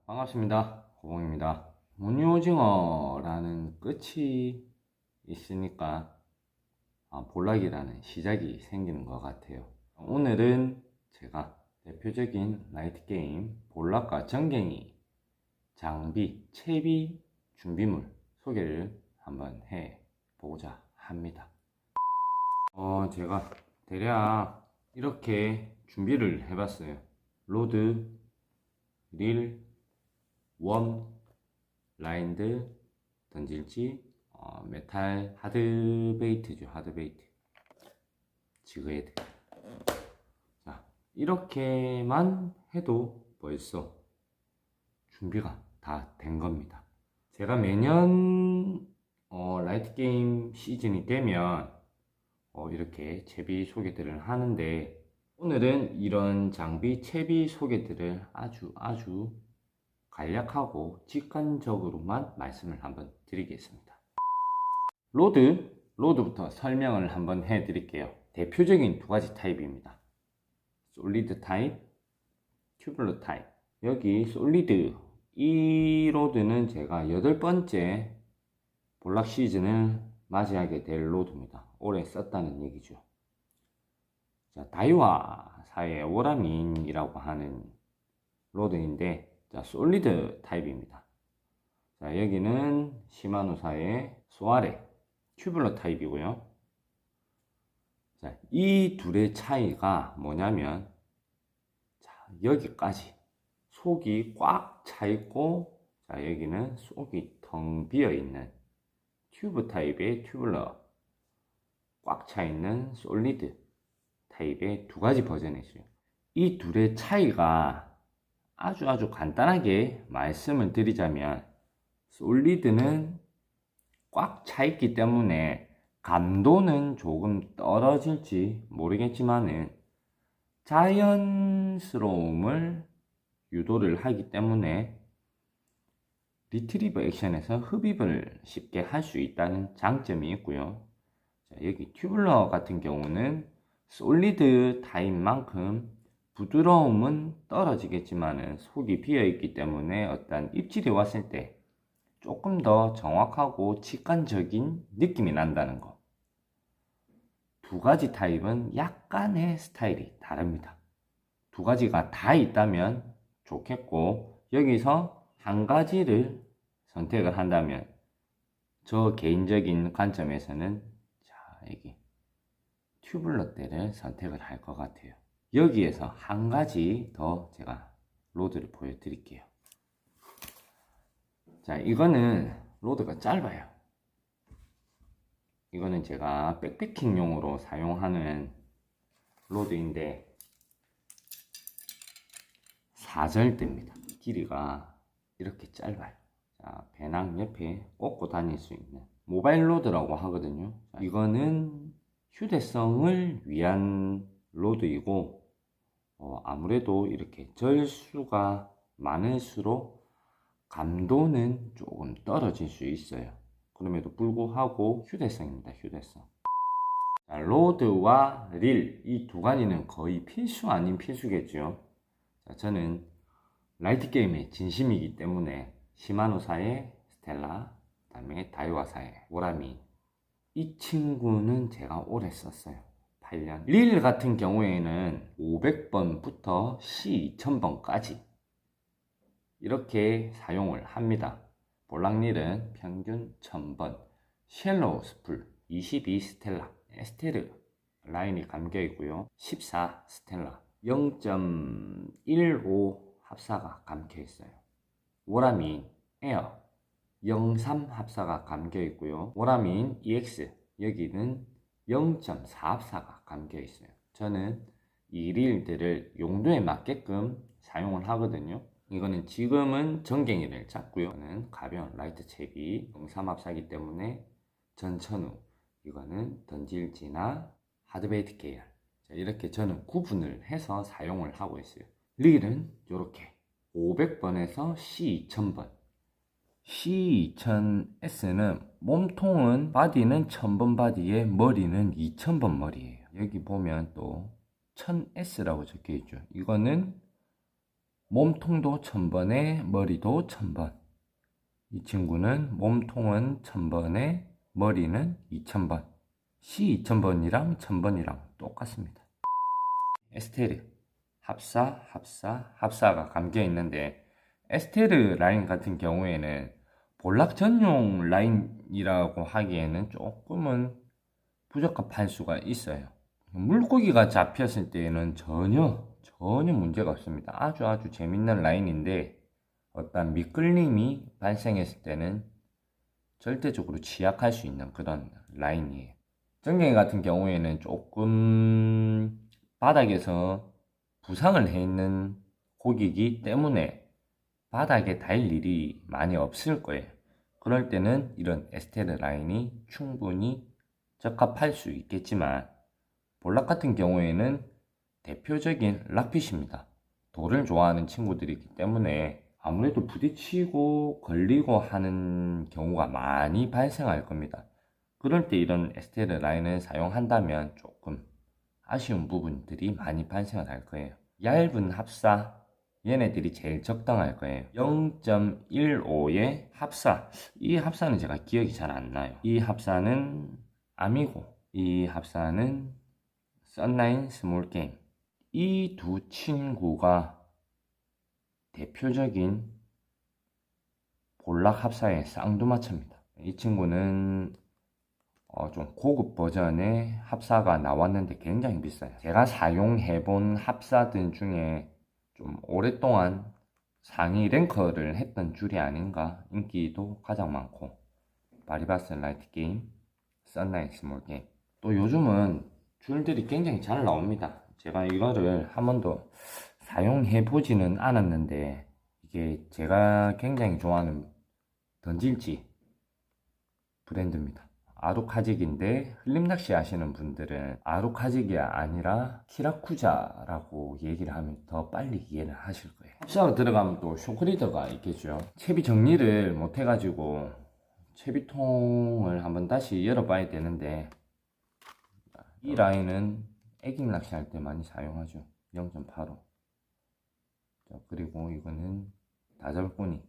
반갑습니다. 고봉입니다. 무늬오징어라는 끝이 있으니까 볼락이라는 시작이 생기는 것 같아요. 오늘은 제가 대표적인 라이트 게임 볼락과 전갱이 장비, 채비, 준비물 소개를 한번 해보고자 합니다. 제가 대략 이렇게 준비를 해봤어요. 로드, 릴, 웜, 라인드, 던질지, 메탈 하드베이트죠. 하드베이트, 지그헤드. 자, 이렇게만 해도 벌써 준비가 다 된 겁니다. 제가 매년 라이트 게임 시즌이 되면 이렇게 채비 소개들을 하는데, 오늘은 이런 장비 채비 소개들을 아주 간략하고 직관적으로만 말씀을 한번 드리겠습니다. 로드부터 설명을 한번 해 드릴게요. 대표적인 두 가지 타입입니다. 솔리드 타입, 튜블러 타입. 여기 솔리드, 이 로드는 제가 8번째 볼락 시즌을 맞이하게 될 로드입니다. 올해 썼다는 얘기죠. 자, 다이와사의 오라민이라고 하는 로드인데, 자, 솔리드 타입입니다. 자, 여기는 시마노사의 소아레 튜블러 타입이고요. 자, 이 둘의 차이가 뭐냐면, 자, 여기까지 속이 꽉 차 있고, 자, 여기는 속이 텅 비어 있는 튜브 타입의 튜블러, 꽉 차 있는 솔리드 타입의 두 가지 버전이 있어요. 이 둘의 차이가 아주 간단하게 말씀을 드리자면, 솔리드는 꽉 차 있기 때문에 감도는 조금 떨어질지 모르겠지만은 자연스러움을 유도를 하기 때문에 리트리버 액션에서 흡입을 쉽게 할 수 있다는 장점이 있고요. 자, 여기 튜블러 같은 경우는 솔리드 타입만큼 부드러움은 떨어지겠지만은 속이 비어있기 때문에 어떤 입질이 왔을 때 조금 더 정확하고 직관적인 느낌이 난다는 거. 두 가지 타입은 약간의 스타일이 다릅니다. 두 가지가 다 있다면 좋겠고, 여기서 한 가지를 선택을 한다면 저 개인적인 관점에서는, 자, 여기 튜블러 때를 선택을 할 것 같아요. 여기에서 한 가지 더 제가 로드를 보여드릴게요. 자, 이거는 로드가 짧아요. 이거는 제가 백패킹용으로 사용하는 로드인데 4절대입니다. 길이가 이렇게 짧아요. 자, 배낭 옆에 꽂고 다닐 수 있는 모바일 로드라고 하거든요. 자, 이거는 휴대성을 위한 로드이고, 아무래도 이렇게 절수가 많을수록 감도는 조금 떨어질 수 있어요. 그럼에도 불구하고 휴대성입니다. 휴대성. 자, 로드와 릴, 이 두 가지는 거의 필수 아닌 필수겠죠. 자, 저는 라이트 게임의 진심이기 때문에 시마노사의 스텔라, 그 다음에 다이와사의 오라미, 이 친구는 제가 오래 썼어요. 8년. 릴 같은 경우에는 500번부터 C2000번까지 이렇게 사용을 합니다. 볼락릴은 평균 1000번, 쉘로우 스풀 22 스텔라, 에스테르 라인이 감겨 있고요. 14 스텔라, 0.15 합사가 감겨 있어요. 오라민 에어 03 합사가 감겨 있고요. 오라민 EX, 여기는 0.4 합사가 감겨 있어요. 저는 이 릴들을 용도에 맞게끔 사용을 하거든요. 이거는 지금은 전갱이를 잡고요. 이거는 가벼운 라이트 채비 03 합사이기 때문에 전천후, 이거는 던질지나 하드베이트 계열. 자, 이렇게 저는 구분을 해서 사용을 하고 있어요. 릴은 이렇게 500번에서 C2000번. C2000S는 몸통은 바디는 1000번 바디에 머리는 2000번 머리예요. 여기 보면 또 1000S라고 적혀 있죠. 이거는 몸통도 1000번에 머리도 1000번. 이 친구는 몸통은 1000번에 머리는 2000번. C 2000번이랑 1000번이랑 똑같습니다. 에스테르, 합사가 감겨 있는데, 에스테르 라인 같은 경우에는 볼락 전용 라인이라고 하기에는 조금은 부적합할 수가 있어요. 물고기가 잡혔을 때에는 전혀 문제가 없습니다. 아주 재밌는 라인인데, 어떤 미끌림이 발생했을 때는 절대적으로 취약할 수 있는 그런 라인이에요. 정갱이 같은 경우에는 조금 바닥에서 부상을 해 있는 고기이기 때문에 바닥에 달 일이 많이 없을 거예요. 그럴 때는 이런 에스테르 라인이 충분히 적합할 수 있겠지만, 볼락 같은 경우에는 대표적인 락핏입니다. 돌을 좋아하는 친구들이기 때문에 아무래도 부딪히고 걸리고 하는 경우가 많이 발생할 겁니다. 그럴 때 이런 에스테르 라인을 사용한다면 조금 아쉬운 부분들이 많이 발생을 할 거예요. 얇은 합사, 얘네들이 제일 적당할 거예요. 0.15의 합사, 이 합사는 제가 기억이 잘 안 나요. 이 합사는 아미고, 이 합사는 썬라인 스몰 게임. 이 두 친구가 대표적인 볼락 합사의 쌍두마차입니다. 이 친구는 좀 고급 버전의 합사가 나왔는데 굉장히 비싸요. 제가 사용해본 합사들 중에 좀 오랫동안 상위 랭커를 했던 줄이 아닌가. 인기도 가장 많고, 바리바스 라이트 게임, 썬라인 스몰 게임. 또 요즘은 줄들이 굉장히 잘 나옵니다. 제가 이거를 한 번도 사용해 보지는 않았는데, 이게 제가 굉장히 좋아하는 던질지 브랜드입니다. 아루카직인데, 흘림낚시 하시는 분들은 아루카직이 아니라 키라쿠자라고 얘기를 하면 더 빨리 이해를 하실 거예요. 합사로 들어가면 또 쇼크리더가 있겠죠. 채비 정리를 못 해가지고 채비통을 한번 다시 열어봐야 되는데, 이 라인은 애기 낚시할 때 많이 사용하죠. 0.85. 그리고 이거는 다절꼬니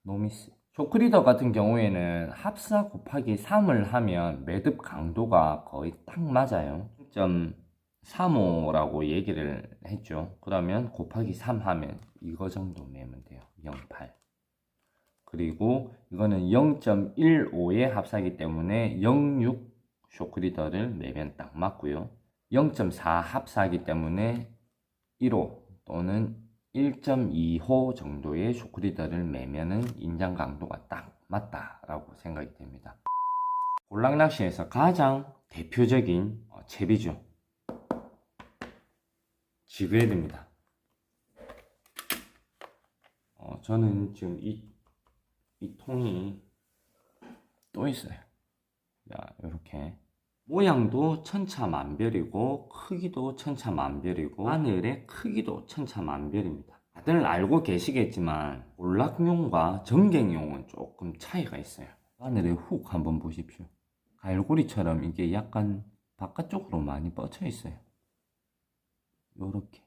노미스. 쇼크리더 같은 경우에는 합사 곱하기 3을 하면 매듭 강도가 거의 딱 맞아요. 0.35라고 얘기를 했죠. 그러면 곱하기 3 하면 이거 정도 매면 돼요. 0.8. 그리고 이거는 0.15의 합사이기 때문에 0.6 쇼크리더를 매면 딱 맞고요. 0.4 합사이기 때문에 1호 또는 1.2호 정도의 쇼크리더를 매면은 인장 강도가 딱 맞다라고 생각이 됩니다. 볼락 낚시에서 가장 대표적인 채비죠. 지그헤드입니다. 저는 지금 이 통이 또 있어요. 자, 이렇게 모양도 천차만별이고 크기도 천차만별이고 바늘의 크기도 천차만별입니다. 다들 알고 계시겠지만 볼락용과 정갱용은 조금 차이가 있어요. 바늘의 훅 한번 보십시오. 갈고리처럼 이게 약간 바깥쪽으로 많이 뻗쳐 있어요. 요렇게.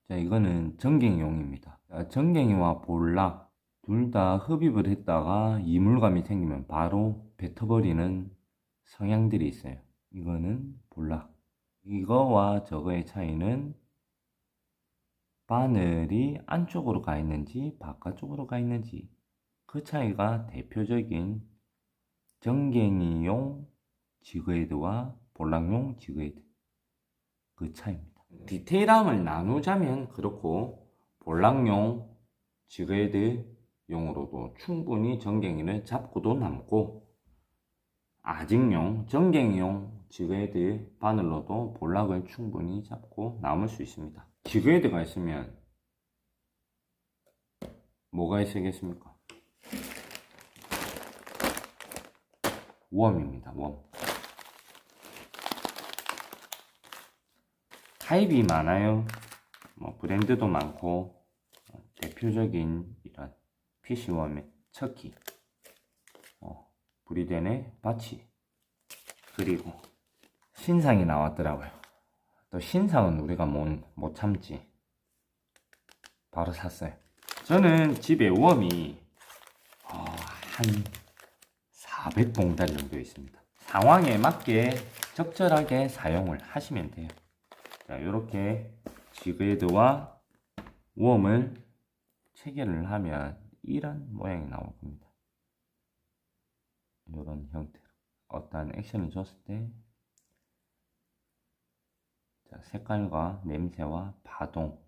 자, 이거는 정갱용입니다. 자, 정갱이와 볼락 둘 다 흡입을 했다가 이물감이 생기면 바로 뱉어버리는 성향들이 있어요. 이거는 볼락. 이거와 저거의 차이는 바늘이 안쪽으로 가 있는지 바깥쪽으로 가 있는지, 그 차이가 대표적인 정갱이용 지그헤드와 볼락용 지그헤드 그 차이입니다. 디테일함을 나누자면 그렇고, 볼락용 지그헤드용으로도 충분히 정갱이를 잡고도 남고, 아직용 정갱이용 지그헤드 바늘로도 볼락을 충분히 잡고 남을 수 있습니다. 지그헤드가 있으면 뭐가 있겠습니까? 웜입니다. 웜. 타입이 많아요. 브랜드도 많고, 대표적인 이런 피쉬웜의 척키, 브리덴의 바치, 그리고 신상이 나왔더라고요. 또 신상은 우리가 못 참지. 바로 샀어요. 저는 집에 웜이 한 400봉달 정도 있습니다. 상황에 맞게 적절하게 사용을 하시면 돼요. 자, 이렇게 지그헤드와 웜을 체결을 하면 이런 모양이 나올 겁니다. 이런 형태로 어떠한 액션을 줬을 때 자, 색깔과 냄새와 파동으로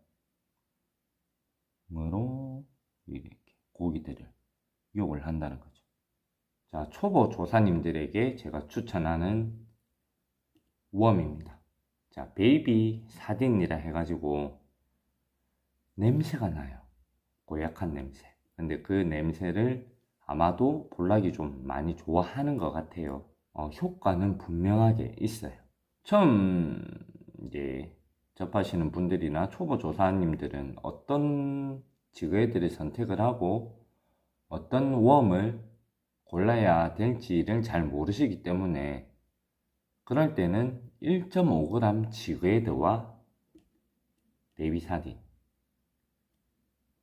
이렇게 고기들을 유혹을 한다는 거죠. 자, 초보 조사님들에게 제가 추천하는 웜입니다. 자, 베이비 사딘이라 해가지고 냄새가 나요. 고약한 냄새. 근데 그 냄새를 아마도 볼락이 좀 많이 좋아하는 것 같아요. 효과는 분명하게 있어요. 처음 이제 접하시는 분들이나 초보 조사님들은 어떤 지그헤드를 선택을 하고 어떤 웜을 골라야 될지를 잘 모르시기 때문에 그럴 때는 1.5g 지그헤드와 베이비 사딘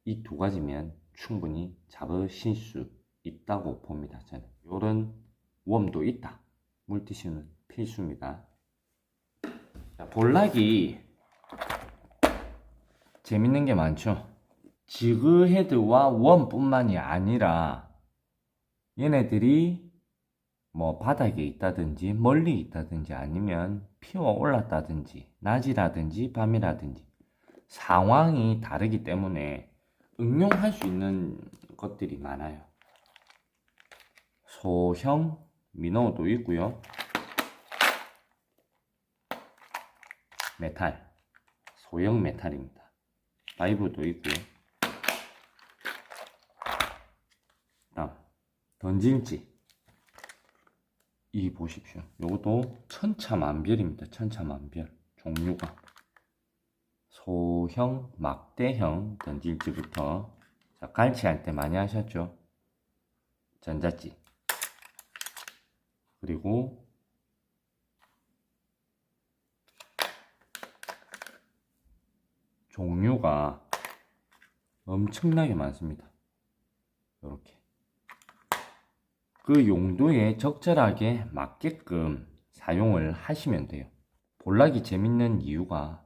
이 두 가지면 충분히 잡으실 수 있다고 봅니다. 저는 이런 웜도 있다. 물티슈는 필수입니다. 자, 볼락이 재밌는 게 많죠. 지그헤드와 웜뿐만이 아니라 얘네들이 뭐 바닥에 있다든지 멀리 있다든지 아니면 피어 올랐다든지 낮이라든지 밤이라든지 상황이 다르기 때문에 응용할 수 있는 것들이 많아요. 소형 미노도 있고요. 메탈, 소형 메탈입니다. 바이브도 있고요. 다음 던질지 이 보십시오. 요것도 천차만별입니다. 천차만별 종류가 소형, 막대형 던질지부터 자, 갈치할 때 많이 하셨죠. 전자찌 그리고 종류가 엄청나게 많습니다. 이렇게 그 용도에 적절하게 맞게끔 사용을 하시면 돼요. 볼락이 재밌는 이유가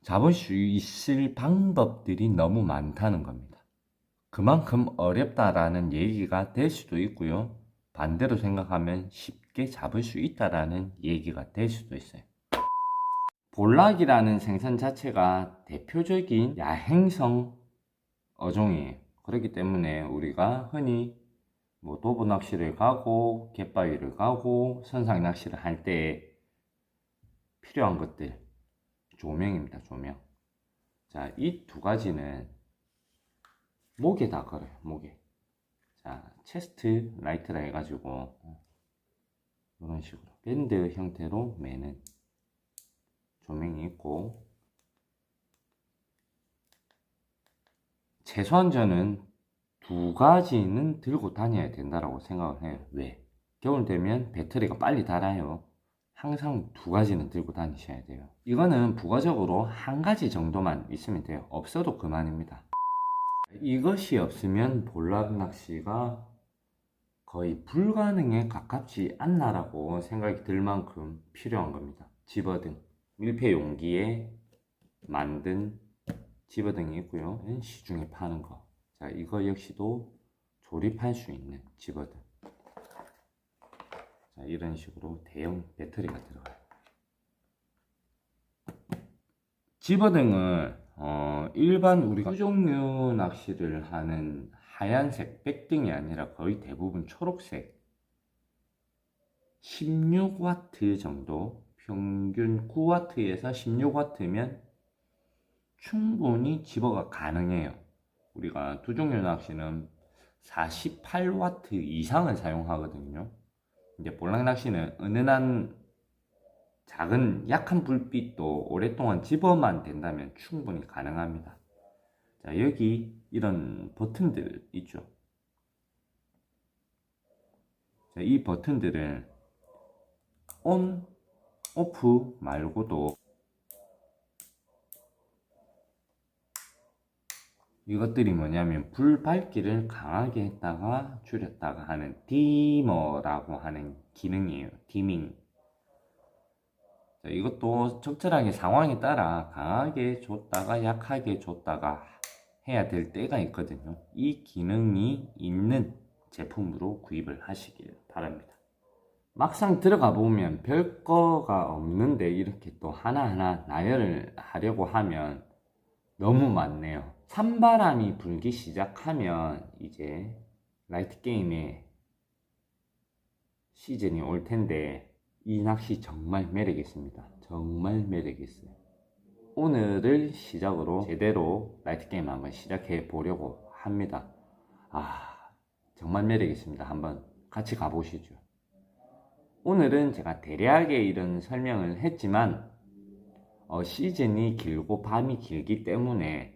잡을 수 있을 방법들이 너무 많다는 겁니다. 그만큼 어렵다라는 얘기가 될 수도 있고요. 반대로 생각하면 쉽게 잡을 수 있다라는 얘기가 될 수도 있어요. 볼락이라는 생선 자체가 대표적인 야행성 어종이에요. 그렇기 때문에 우리가 흔히 뭐 도부 낚시를 가고 갯바위를 가고 선상 낚시를 할 때 필요한 것들 조명입니다. 조명. 자, 이 두 가지는 목에다 걸어요. 목에. 자, 체스트 라이트라 해가지고 이런 식으로 밴드 형태로 매는 조명이 있고 최소한 저는 두 가지는 들고 다녀야 된다고 생각을 해요. 왜? 겨울 되면 배터리가 빨리 닳아요. 항상 두 가지는 들고 다니셔야 돼요. 이거는 부가적으로 한 가지 정도만 있으면 돼요. 없어도 그만입니다. 이것이 없으면 볼락 낚시가 거의 불가능에 가깝지 않나라고 생각이 들 만큼 필요한 겁니다. 집어등, 밀폐 용기에 만든 집어등이 있고요. 시중에 파는 거. 자, 이거 역시도 조립할 수 있는 집어등. 자, 이런 식으로 대형 배터리가 들어가요. 집어등은 일반 우리가 수종류 낚시를 하는 하얀색 백등이 아니라 거의 대부분 초록색 16W 정도, 평균 9W에서 16W면 충분히 집어가 가능해요. 우리가 두 종류 낚시는 48W 이상을 사용하거든요. 이제 볼락 낚시는 은은한 작은 약한 불빛도 오랫동안 집어만 된다면 충분히 가능합니다. 자, 여기 이런 버튼들 있죠. 자, 이 버튼들은 온, 오프 말고도 이것들이 뭐냐면 불 밝기를 강하게 했다가 줄였다가 하는 디머라고 하는 기능이에요. 디밍. 자, 이것도 적절하게 상황에 따라 강하게 줬다가 약하게 줬다가 해야 될 때가 있거든요. 이 기능이 있는 제품으로 구입을 하시길 바랍니다. 막상 들어가 보면 별거가 없는데 이렇게 또 하나하나 나열을 하려고 하면 너무 많네요. 찬바람이 불기 시작하면 이제 라이트 게임의 시즌이 올 텐데 이 낚시 정말 매력 있습니다. 정말 매력 있어요. 오늘을 시작으로 제대로 라이트 게임 한번 시작해 보려고 합니다. 정말 매력 있습니다. 한번 같이 가보시죠. 오늘은 제가 대략의 이런 설명을 했지만 시즌이 길고 밤이 길기 때문에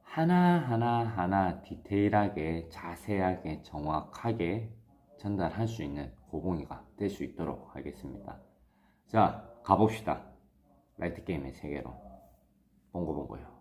하나하나 디테일하게 자세하게 정확하게 전달할 수 있는 고봉이가 될 수 있도록 하겠습니다. 자, 가봅시다. 라이트 게임의 세계로. 봉고봉고요.